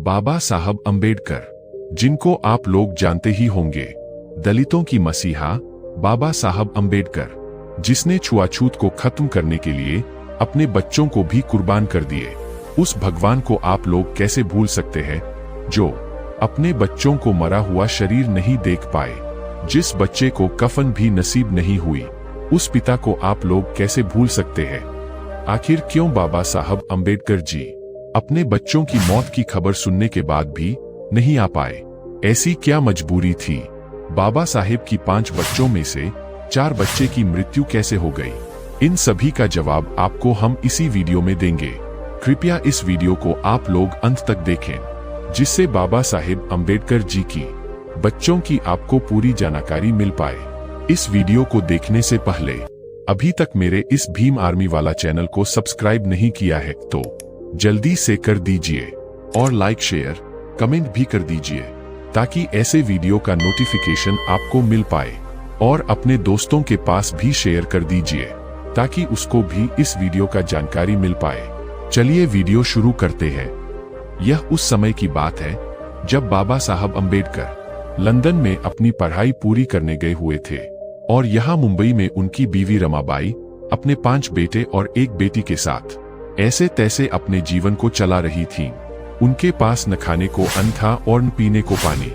बाबा साहब अंबेडकर, जिनको आप लोग जानते ही होंगे, दलितों की मसीहा बाबा साहब अंबेडकर, जिसने छुआछूत को खत्म करने के लिए अपने बच्चों को भी कुर्बान कर दिए। उस भगवान को आप लोग कैसे भूल सकते हैं, जो अपने बच्चों को मरा हुआ शरीर नहीं देख पाए, जिस बच्चे को कफन भी नसीब नहीं हुई, उस पिता को आप लोग कैसे भूल सकते हैं। आखिर क्यों बाबा साहब अंबेडकर जी अपने बच्चों की मौत की खबर सुनने के बाद भी नहीं आ पाए? ऐसी क्या मजबूरी थी? बाबा साहेब की 5 बच्चों में से 4 बच्चे की मृत्यु कैसे हो गई? इन सभी का जवाब आपको हम इसी वीडियो में देंगे। कृपया इस वीडियो को आप लोग अंत तक देखें, जिससे बाबा साहेब अंबेडकर जी की बच्चों की आपको पूरी जानकारी मिल पाए। इस वीडियो को देखने से पहले अभी तक मेरे इस भीम आर्मी वाला चैनल को सब्सक्राइब नहीं किया है तो जल्दी से कर दीजिए और लाइक शेयर कमेंट भी कर दीजिए, ताकि ऐसे वीडियो का नोटिफिकेशन आपको मिल पाए। और अपने दोस्तों के पास भी शेयर कर दीजिए, ताकि उसको भी इस वीडियो का जानकारी मिल पाए। चलिए वीडियो शुरू करते हैं। यह उस समय की बात है जब बाबा साहब अंबेडकर लंदन में अपनी पढ़ाई पूरी करने गए हुए थे, और यहाँ मुंबई में उनकी बीवी रमाबाई अपने 5 बेटे और 1 बेटी के साथ ऐसे तैसे अपने जीवन को चला रही थीं। उनके पास न खाने को अन्न था और न पीने को पानी।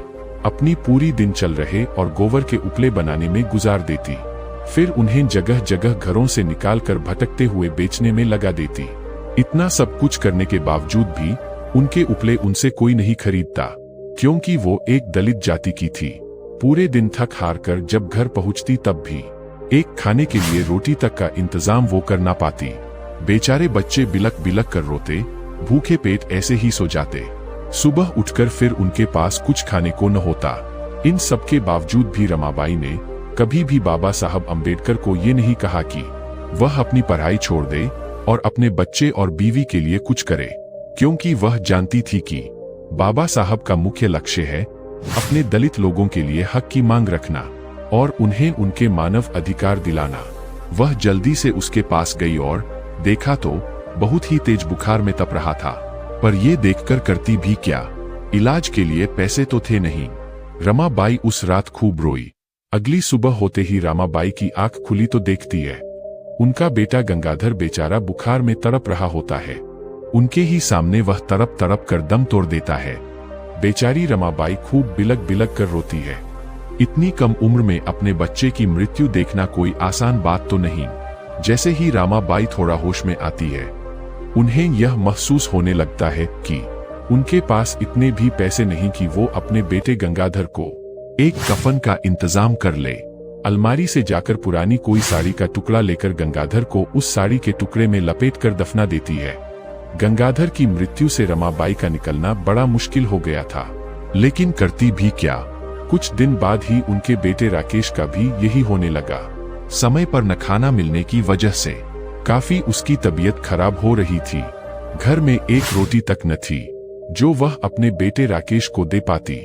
अपनी पूरी दिन चल रहे और गोबर के उपले बनाने में गुजार देती, फिर उन्हें जगह जगह घरों से निकालकर भटकते हुए बेचने में लगा देती। इतना सब कुछ करने के बावजूद भी उनके उपले उनसे कोई नहीं खरीदता, क्योंकि वो एक दलित जाति की थी। पूरे दिन थक हार कर जब घर पहुंचती तब भी एक खाने के लिए रोटी तक का इंतजाम वो कर ना पाती। बेचारे बच्चे बिलक बिलक कर रोते, भूखे पेट ऐसे ही सो जाते। सुबह उठकर फिर उनके पास कुछ खाने को न होता। इन सब के बावजूद भी रमाबाई ने कभी भी बाबा साहब अंबेडकर को ये नहीं कहा कि वह अपनी पढ़ाई छोड़ दे और अपने बच्चे और बीवी के लिए कुछ करे, क्योंकि वह जानती थी कि बाबा साहब का मुख्य लक्ष्य है अपने दलित लोगों के लिए हक की मांग रखना और उन्हें उनके मानव अधिकार दिलाना। वह जल्दी से उसके पास गई और देखा तो बहुत ही तेज बुखार में तप रहा था, पर यह देखकर करती भी क्या, इलाज के लिए पैसे तो थे नहीं। रमाबाई उस रात खूब रोई। अगली सुबह होते ही रमाबाई की आंख खुली तो देखती है उनका बेटा गंगाधर बेचारा बुखार में तड़प रहा होता है। उनके ही सामने वह तड़प तड़प कर दम तोड़ देता है। बेचारी रमाबाई खूब बिलक बिलक कर रोती है। इतनी कम उम्र में अपने बच्चे की मृत्यु देखना कोई आसान बात तो नहीं। जैसे ही रमाबाई थोड़ा होश में आती है, उन्हें यह महसूस होने लगता है कि उनके पास इतने भी पैसे नहीं कि वो अपने बेटे गंगाधर को एक कफन का इंतजाम कर ले। अलमारी से जाकर पुरानी कोई साड़ी का टुकड़ा लेकर गंगाधर को उस साड़ी के टुकड़े में लपेट कर दफना देती है। गंगाधर की मृत्यु से रमाबाई का निकलना बड़ा मुश्किल हो गया था, लेकिन करती भी क्या। कुछ दिन बाद ही उनके बेटे राकेश का भी यही होने लगा। समय पर न खाना मिलने की वजह से काफी उसकी तबीयत खराब हो रही थी। घर में एक रोटी तक न थी जो वह अपने बेटे राकेश को दे पाती।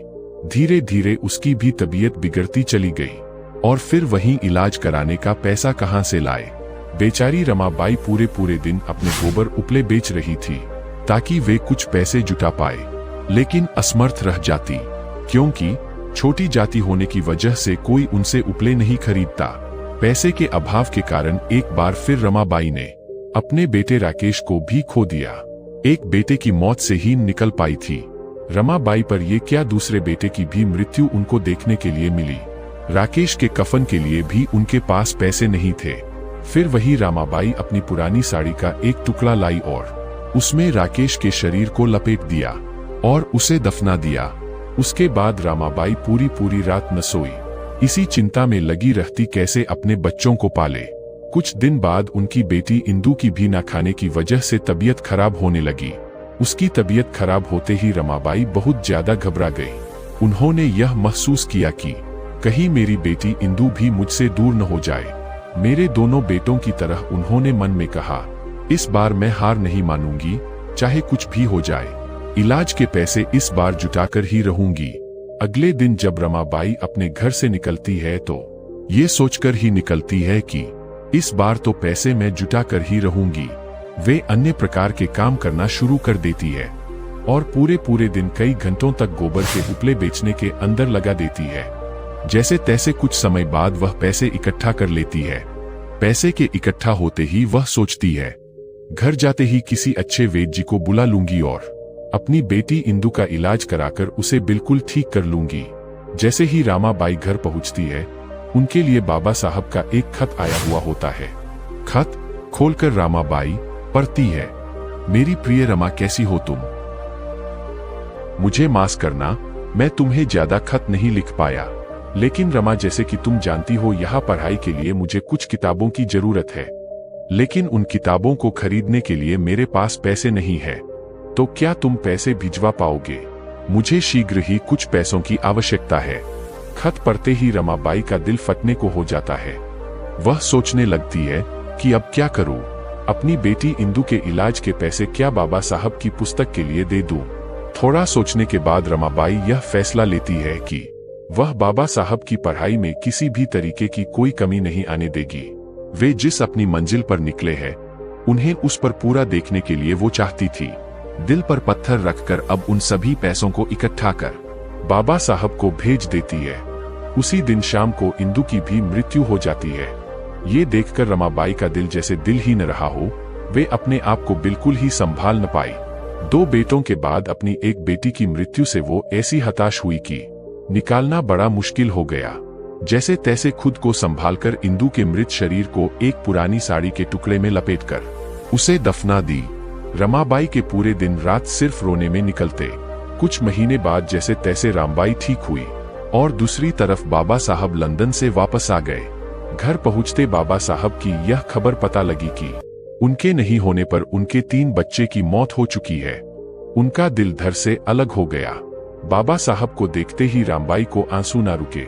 धीरे धीरे उसकी भी तबीयत बिगड़ती चली गई, और फिर वहीं इलाज कराने का पैसा कहां से लाए। बेचारी रमाबाई पूरे पूरे दिन अपने गोबर उपले बेच रही थी ताकि वे कुछ पैसे जुटा पाए, लेकिन असमर्थ रह जाती, क्योंकि छोटी जाति होने की वजह से कोई उनसे उपले नहीं खरीदता। पैसे के अभाव के कारण एक बार फिर रमाबाई ने अपने बेटे राकेश को भी खो दिया। एक बेटे की मौत से ही निकल पाई थी रमाबाई, पर ये क्या दूसरे बेटे की भी मृत्यु उनको देखने के लिए मिली। राकेश के कफन के लिए भी उनके पास पैसे नहीं थे। फिर वही रमाबाई अपनी पुरानी साड़ी का एक टुकड़ा लाई और उसमें राकेश के शरीर को लपेट दिया और उसे दफना दिया। उसके बाद रमाबाई पूरी पूरी रात न सोई। इसी चिंता में लगी रहती कैसे अपने बच्चों को पाले। कुछ दिन बाद उनकी बेटी इंदू की भी ना खाने की वजह से तबीयत खराब होने लगी। उसकी तबीयत खराब होते ही रमाबाई बहुत ज्यादा घबरा गई। उन्होंने यह महसूस किया कि कहीं मेरी बेटी इंदू भी मुझसे दूर न हो जाए। मेरे दोनों बेटों की तरह उन्होंने मन में कहा, इस बार मैं हार नहीं मानूंगी, चाहे कुछ भी हो जाए। इलाज के पैसे इस बार जुटाकर ही रहूंगी। अगले दिन जब रमाबाई अपने घर से निकलती है तो ये सोचकर ही निकलती है कि इस बार तो पैसे मैं जुटा कर ही रहूंगी। वे अन्य प्रकार के काम करना शुरू कर देती है और पूरे पूरे दिन कई घंटों तक गोबर के उपले बेचने के अंदर लगा देती है। जैसे तैसे कुछ समय बाद वह पैसे इकट्ठा कर लेती है। पैसे के इकट्ठा होते ही वह सोचती है, घर जाते ही किसी अच्छे वैद्य जी को बुला लूंगी और अपनी बेटी इंदु का इलाज कराकर उसे बिल्कुल ठीक कर लूंगी। जैसे ही रामाबाई घर पहुंचती है, उनके लिए बाबा साहब का एक खत आया हुआ होता है। खत खोलकर रामाबाई पढ़ती है, मेरी प्रिय रमा, कैसी हो तुम? मुझे माफ करना, मैं तुम्हें ज्यादा खत नहीं लिख पाया, लेकिन रमा, जैसे कि तुम जानती हो, यहाँ पढ़ाई के लिए मुझे कुछ किताबों की जरूरत है, लेकिन उन किताबों को खरीदने के लिए मेरे पास पैसे नहीं है। तो क्या तुम पैसे भिजवा पाओगे? मुझे शीघ्र ही कुछ पैसों की आवश्यकता है। खत पढ़ते ही रमाबाई का दिल फटने को हो जाता है। वह सोचने लगती है कि अब क्या करूं? अपनी बेटी इंदु के इलाज के पैसे क्या बाबा साहब की पुस्तक के लिए दे दूं? थोड़ा सोचने के बाद रमाबाई यह फैसला लेती है कि वह बाबा साहब की पढ़ाई में किसी भी तरीके की कोई कमी नहीं आने देगी। वे जिस अपनी मंजिल पर निकले हैं, उन्हें उस पर पूरा देखने के लिए वो चाहती थी। दिल पर पत्थर रखकर अब उन सभी पैसों को इकट्ठा कर बाबा साहब को भेज देती है। उसी दिन शाम को इंदु की भी मृत्यु हो जाती है। ये देखकर रमाबाई का दिल जैसे दिल ही न रहा हो। वे अपने आप को बिल्कुल ही संभाल न पाई। 2 बेटों के बाद अपनी एक बेटी की मृत्यु से वो ऐसी हताश हुई कि निकालना बड़ा मुश्किल हो गया। जैसे तैसे खुद को संभालकर इंदु के मृत शरीर को एक पुरानी साड़ी के टुकड़े में लपेटकर उसे दफना दी। रमाबाई के पूरे दिन रात सिर्फ रोने में निकलते। कुछ महीने बाद जैसे तैसे रामबाई ठीक हुई और दूसरी तरफ बाबा साहब लंदन से वापस आ गए। घर पहुंचते बाबा साहब की यह खबर पता लगी कि उनके नहीं होने पर उनके 3 बच्चे की मौत हो चुकी है। उनका दिल धड़ से अलग हो गया। बाबा साहब को देखते ही रामबाई को आंसू ना रुके।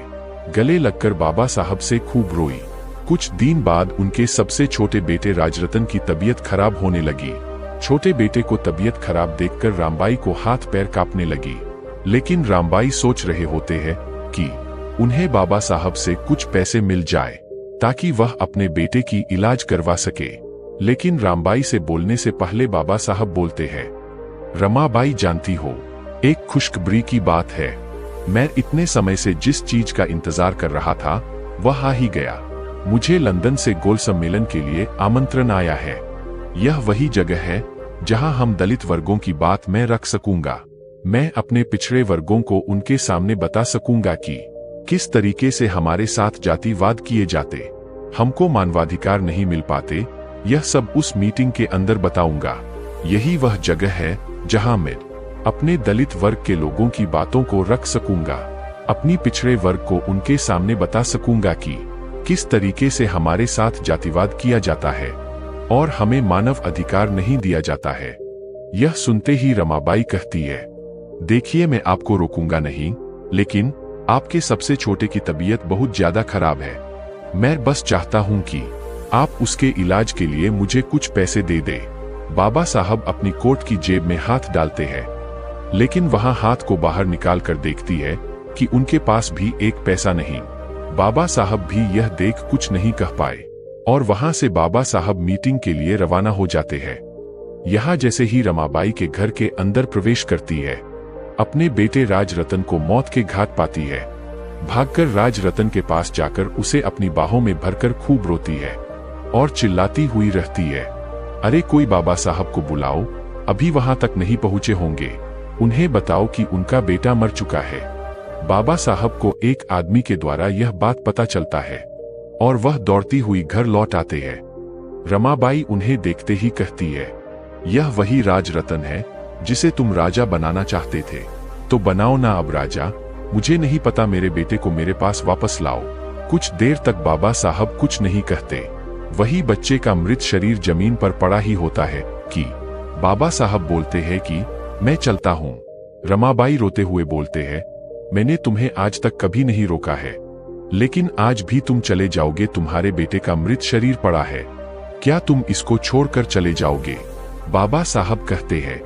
गले लगकर बाबा साहब से खूब रोई। कुछ दिन बाद उनके सबसे छोटे बेटे राजरतन की तबीयत खराब होने लगी। छोटे बेटे को तबीयत खराब देखकर रामबाई को हाथ पैर कांपने लगी। लेकिन रामबाई सोच रहे होते हैं कि उन्हें बाबा साहब से कुछ पैसे मिल जाए ताकि वह अपने बेटे की इलाज करवा सके। लेकिन रामबाई से बोलने से पहले बाबा साहब बोलते हैं, रमाबाई, जानती हो, एक खुशखबरी की बात है। मैं इतने समय से जिस चीज का इंतजार कर रहा था वह आ ही गया। मुझे लंदन से गोल सम्मेलन के लिए आमंत्रण आया है। यह वही जगह है जहां हम दलित वर्गों की बात मैं रख सकूंगा। मैं अपने पिछड़े वर्गों को उनके सामने बता सकूंगा कि किस तरीके से हमारे साथ जातिवाद किए जाते, हमको मानवाधिकार नहीं मिल पाते। यह सब उस मीटिंग के अंदर बताऊंगा। यही वह जगह है जहां मैं अपने दलित वर्ग के लोगों की बातों को रख सकूंगा, अपनी पिछड़े वर्ग को उनके सामने बता सकूंगा कि किस तरीके से हमारे साथ जातिवाद किया जाता है और हमें मानव अधिकार नहीं दिया जाता है। यह सुनते ही रमाबाई कहती है, देखिए, मैं आपको रोकूंगा नहीं, लेकिन आपके सबसे छोटे की तबीयत बहुत ज्यादा खराब है। मैं बस चाहता हूं कि आप उसके इलाज के लिए मुझे कुछ पैसे दे दे। बाबा साहब अपनी कोट की जेब में हाथ डालते हैं, लेकिन वहां हाथ को बाहर निकाल कर देखती है कि उनके पास भी एक पैसा नहीं। बाबा साहब भी यह देख कुछ नहीं कह पाए और वहां से बाबा साहब मीटिंग के लिए रवाना हो जाते हैं। यहाँ जैसे ही रमाबाई के घर के अंदर प्रवेश करती है, अपने बेटे राजरतन को मौत के घाट पाती है। भागकर राजरतन के पास जाकर उसे अपनी बाहों में भरकर खूब रोती है और चिल्लाती हुई रहती है, अरे कोई बाबा साहब को बुलाओ, अभी वहां तक नहीं पहुंचे होंगे। उन्हें बताओ कि उनका बेटा मर चुका है। बाबा साहब को एक आदमी के द्वारा यह बात पता चलता है और वह दौड़ती हुई घर लौट आते हैं। रमाबाई उन्हें देखते ही कहती है, यह वही राजरतन है जिसे तुम राजा बनाना चाहते थे, तो बनाओ ना अब राजा। मुझे नहीं पता, मेरे बेटे को मेरे पास वापस लाओ। कुछ देर तक बाबा साहब कुछ नहीं कहते। वही बच्चे का मृत शरीर जमीन पर पड़ा ही होता है कि बाबा साहब बोलते हैं कि मैं चलता हूँ। रमाबाई रोते हुए बोलते हैं, मैंने तुम्हें आज तक कभी नहीं रोका है, लेकिन आज भी तुम चले जाओगे। तुम्हारे बेटे का मृत शरीर पड़ा है, क्या तुम इसको छोड़कर चले जाओगे? बाबा साहब कहते हैं,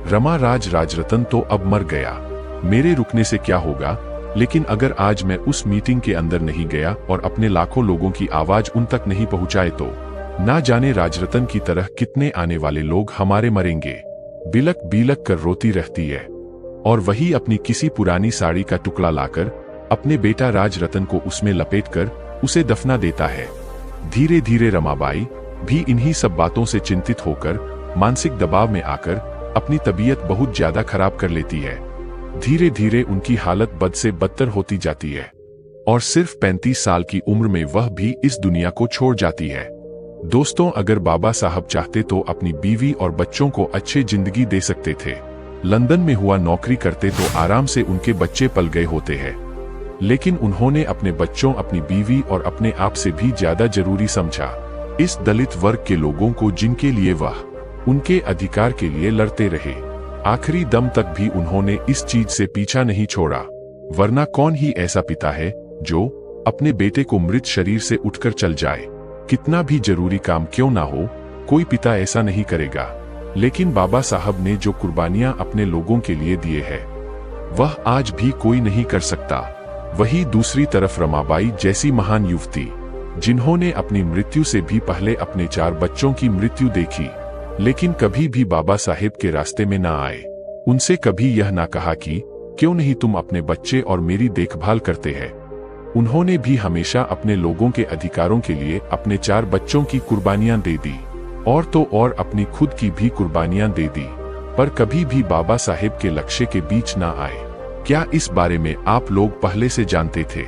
रमा, राजरतन तो अब मर गया, मेरे रुकने से क्या होगा? लेकिन अगर आज मैं उस मीटिंग के अंदर नहीं गया और अपने लाखों लोगों की आवाज उन तक नहीं पहुंचाए तो ना जाने राजरतन की तरह कितने आने वाले लोग हमारे मरेंगे। बिलक बिलक कर रोती रहती है और वही अपनी किसी पुरानी साड़ी का टुकड़ा लाकर अपने बेटा राज रतन को उसमें लपेटकर उसे दफना देता है। धीरे धीरे रमाबाई भी इन्हीं सब बातों से चिंतित होकर मानसिक दबाव में आकर अपनी तबीयत बहुत ज्यादा खराब कर लेती है। धीरे धीरे उनकी हालत बद से बदतर होती जाती है और सिर्फ 35 साल की उम्र में वह भी इस दुनिया को छोड़ जाती है। दोस्तों, अगर बाबा साहब चाहते तो अपनी बीवी और बच्चों को अच्छी जिंदगी दे सकते थे। लंदन में हुआ नौकरी करते तो आराम से उनके बच्चे पल गए होते हैं, लेकिन उन्होंने अपने बच्चों, अपनी बीवी और अपने आप से भी ज्यादा जरूरी समझा इस दलित वर्ग के लोगों को, जिनके लिए वह उनके अधिकार के लिए लड़ते रहे। आखिरी दम तक भी उन्होंने इस चीज से पीछा नहीं छोड़ा, वरना कौन ही ऐसा पिता है जो अपने बेटे को मृत शरीर से उठकर चल जाए। कितना भी जरूरी काम क्यों ना हो, कोई पिता ऐसा नहीं करेगा। लेकिन बाबा साहब ने जो कुर्बानियां अपने लोगों के लिए दिए हैं, वह आज भी कोई नहीं कर सकता। वही दूसरी तरफ रमाबाई जैसी महान युवती, जिन्होंने अपनी मृत्यु से भी पहले अपने 4 बच्चों की मृत्यु देखी, लेकिन कभी भी बाबा साहेब के रास्ते में ना आए, उनसे कभी यह ना कहा कि क्यों नहीं तुम अपने बच्चे और मेरी देखभाल करते हैं। उन्होंने भी हमेशा अपने लोगों के अधिकारों के लिए अपने 4 बच्चों की कुर्बानियां दे दी, और तो और अपनी खुद की भी कुर्बानियां दे दी, पर कभी भी बाबा साहेब के लक्ष्य के बीच ना आए। क्या इस बारे में आप लोग पहले से जानते थे?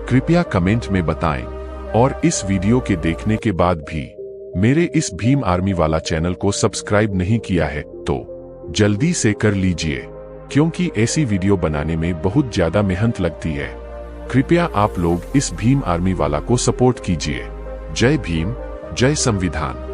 कृपया कमेंट में बताएं। और इस वीडियो के देखने के बाद भी मेरे इस भीम आर्मी वाला चैनल को सब्सक्राइब नहीं किया है तो जल्दी से कर लीजिए, क्योंकि ऐसी वीडियो बनाने में बहुत ज्यादा मेहनत लगती है। कृपया आप लोग इस भीम आर्मी वाला को सपोर्ट कीजिए। जय भीम, जय संविधान।